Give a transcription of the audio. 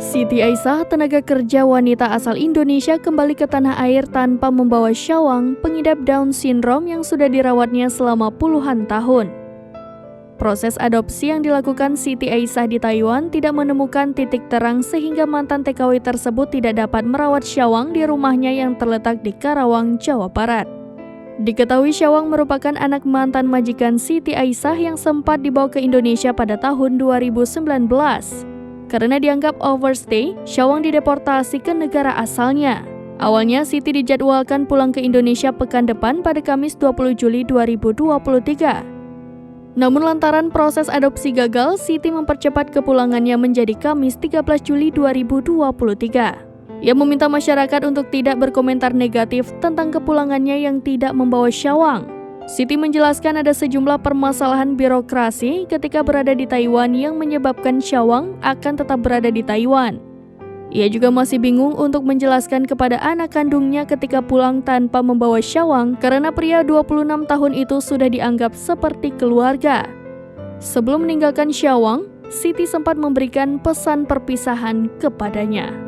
Siti Aisyah, tenaga kerja wanita asal Indonesia, kembali ke tanah air tanpa membawa Syawang, pengidap Down syndrome yang sudah dirawatnya selama puluhan tahun. Proses adopsi yang dilakukan Siti Aisyah di Taiwan tidak menemukan titik terang sehingga mantan TKW tersebut tidak dapat merawat Syawang di rumahnya yang terletak di Karawang, Jawa Barat. Diketahui Syawang merupakan anak mantan majikan Siti Aisyah yang sempat dibawa ke Indonesia pada tahun 2019. Karena dianggap overstay, Syawang dideportasi ke negara asalnya. Awalnya Siti dijadwalkan pulang ke Indonesia pekan depan pada Kamis 20 Juli 2023. Namun lantaran proses adopsi gagal, Siti mempercepat kepulangannya menjadi Kamis 13 Juli 2023. Ia meminta masyarakat untuk tidak berkomentar negatif tentang kepulangannya yang tidak membawa Syawang. Siti menjelaskan ada sejumlah permasalahan birokrasi ketika berada di Taiwan yang menyebabkan Syawang akan tetap berada di Taiwan. Ia juga masih bingung untuk menjelaskan kepada anak kandungnya ketika pulang tanpa membawa Syawang karena pria 26 tahun itu sudah dianggap seperti keluarga. Sebelum meninggalkan Syawang, Siti sempat memberikan pesan perpisahan kepadanya.